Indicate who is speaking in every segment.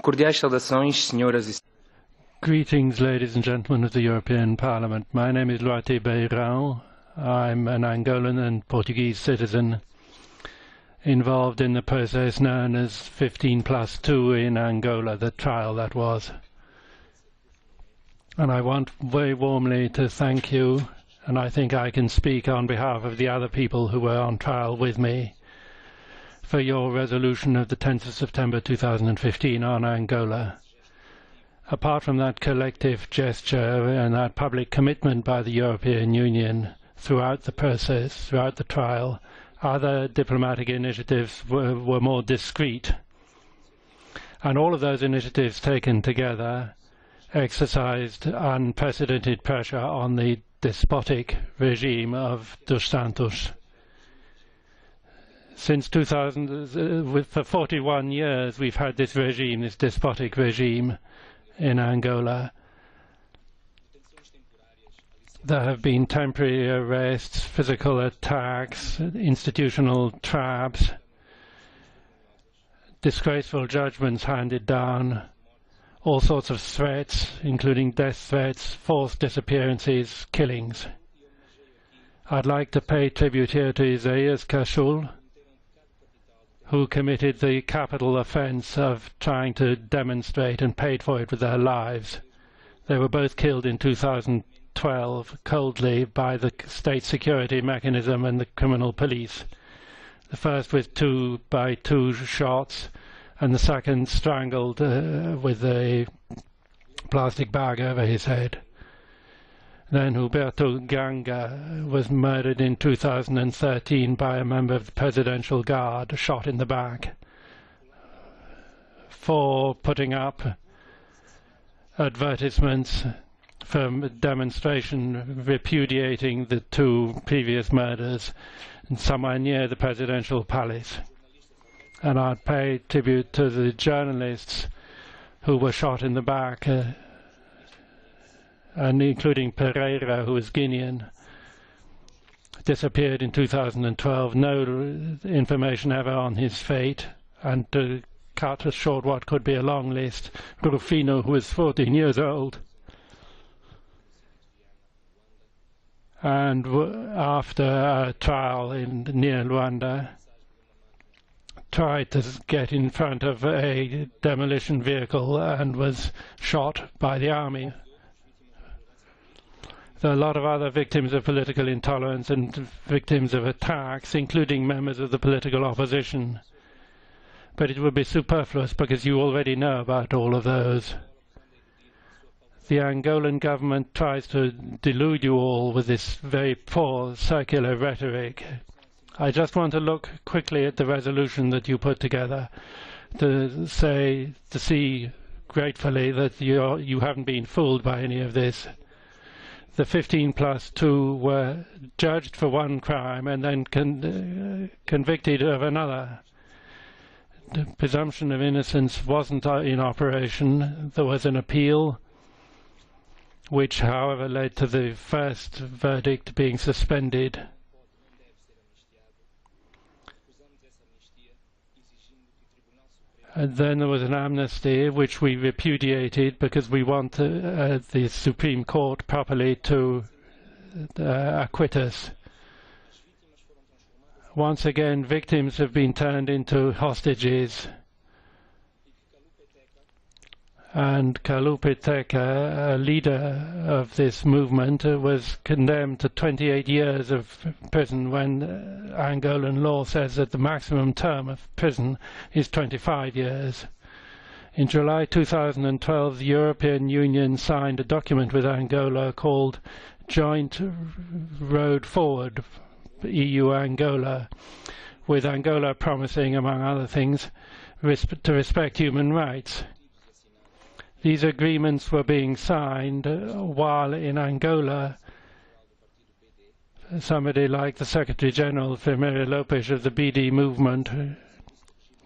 Speaker 1: Cordiais saudações, senhoras e
Speaker 2: Greetings, ladies and gentlemen of the European Parliament. My name is Luaty Beirão. I'm an Angolan and Portuguese citizen involved in the process known as 15+2 in Angola, the trial that was. And I want very warmly to thank you, and I think I can speak on behalf of the other people who were on trial with me, for your resolution of the 10th of September 2015 on Angola. Apart from that collective gesture and that public commitment by the European Union throughout the process, throughout the trial, other diplomatic initiatives were more discreet. And all of those initiatives taken together exercised unprecedented pressure on the despotic regime of Dos Santos. Since 2000, for 41 years, we've had this regime, this despotic regime in Angola. There have been temporary arrests, physical attacks, institutional traps, disgraceful judgments handed down, all sorts of threats, including death threats, forced disappearances, killings. I'd like to pay tribute here to Isaías Cachul, who committed the capital offense of trying to demonstrate and paid for it with their lives. They were both killed in 2012 coldly by the state security mechanism and the criminal police. The first with two shots, and the second strangled with a plastic bag over his head. Then Huberto Ganga was murdered in 2013 by a member of the Presidential Guard, shot in the back, for putting up advertisements for demonstration repudiating the two previous murders somewhere near the Presidential Palace. And I'd pay tribute to the journalists who were shot in the back, and including Pereira, who was Guinean, disappeared in 2012. No information ever on his fate. And to cut short what could be a long list, Rufino, who was 14 years old, and after a trial near Luanda, tried to get in front of a demolition vehicle and was shot by the army. There are a lot of other victims of political intolerance and victims of attacks, including members of the political opposition. But it would be superfluous because you already know about all of those. The Angolan government tries to delude you all with this very poor circular rhetoric. I just want to look quickly at the resolution that you put together to see gratefully that you haven't been fooled by any of this. The 15+2 were judged for one crime and then convicted of another. The presumption of innocence wasn't in operation. There was an appeal, which, however, led to the first verdict being suspended. And then there was an amnesty, which we repudiated because we want the Supreme Court properly to acquit us. Once again, victims have been turned into hostages. And Kalupiteka, a leader of this movement, was condemned to 28 years of prison when Angolan law says that the maximum term of prison is 25 years. In July 2012, the European Union signed a document with Angola called Joint Road Forward, EU-Angola, with Angola promising, among other things, to respect human rights. These agreements were being signed while in Angola somebody like the Secretary General Firmino Lopes of the BD movement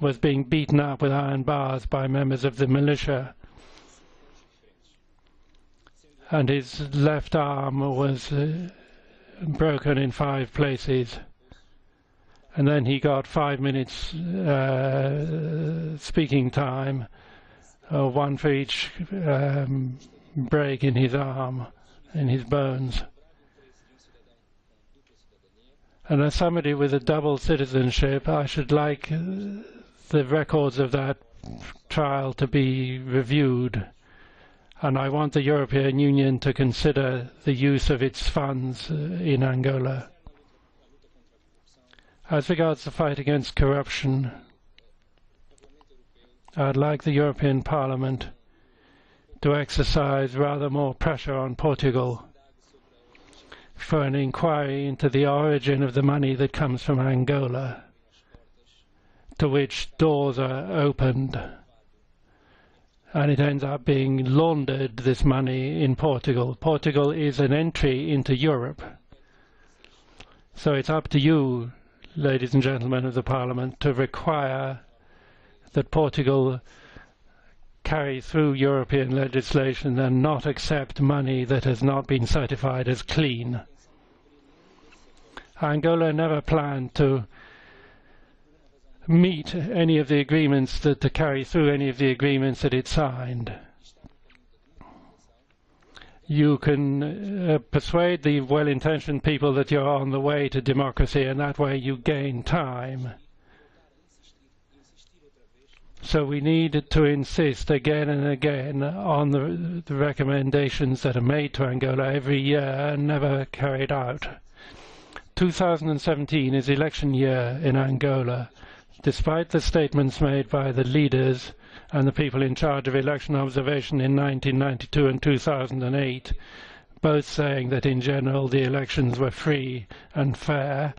Speaker 2: was being beaten up with iron bars by members of the militia, and his left arm was broken in 5 places. And then he got 5 minutes speaking time, one for each break in his arm, in his bones. And as somebody with a double citizenship, I should like the records of that trial to be reviewed. And I want the European Union to consider the use of its funds in Angola. As regards the fight against corruption, I'd like the European Parliament to exercise rather more pressure on Portugal for an inquiry into the origin of the money that comes from Angola, to which doors are opened, and it ends up being laundered, this money, in Portugal. Portugal is an entry into Europe. So it's up to you, ladies and gentlemen of the Parliament, to require that Portugal carry through European legislation and not accept money that has not been certified as clean. Angola never planned to meet any of the agreements, to carry through any of the agreements that it signed. You can persuade the well-intentioned people that you're on the way to democracy, and that way you gain time. So we need to insist again and again on the recommendations that are made to Angola every year and never carried out. 2017 is election year in Angola. Despite the statements made by the leaders and the people in charge of election observation in 1992 and 2008, both saying that in general the elections were free and fair,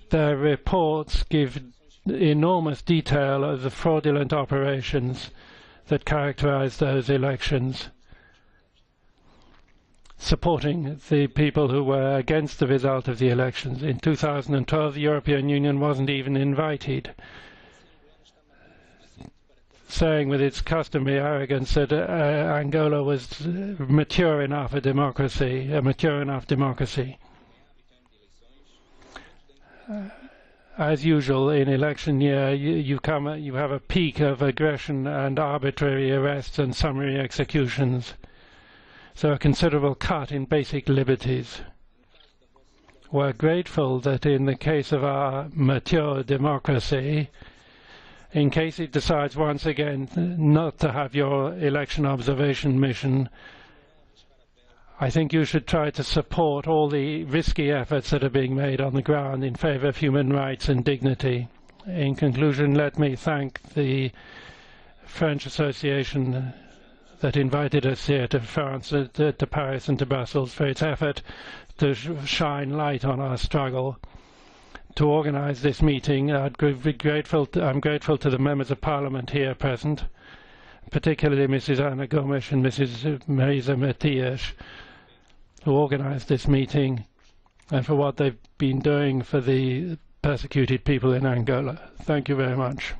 Speaker 2: their reports give enormous detail of the fraudulent operations that characterized those elections, supporting the people who were against the result of the elections. In 2012, the European Union wasn't even invited, saying with its customary arrogance that Angola was mature enough a mature enough democracy. As usual, in election year, you have a peak of aggression and arbitrary arrests and summary executions. So a considerable cut in basic liberties. We're grateful that in the case of our mature democracy, in case it decides once again not to have your election observation mission, I think you should try to support all the risky efforts that are being made on the ground in favor of human rights and dignity. In conclusion, let me thank the French Association that invited us here to France, to Paris and to Brussels for its effort to shine light on our struggle to organize this meeting. I'm grateful to the members of Parliament here present, particularly Mrs. Gomes and Mrs. Marisa Matias, who organized this meeting, and for what they've been doing for the persecuted people in Angola. Thank you very much.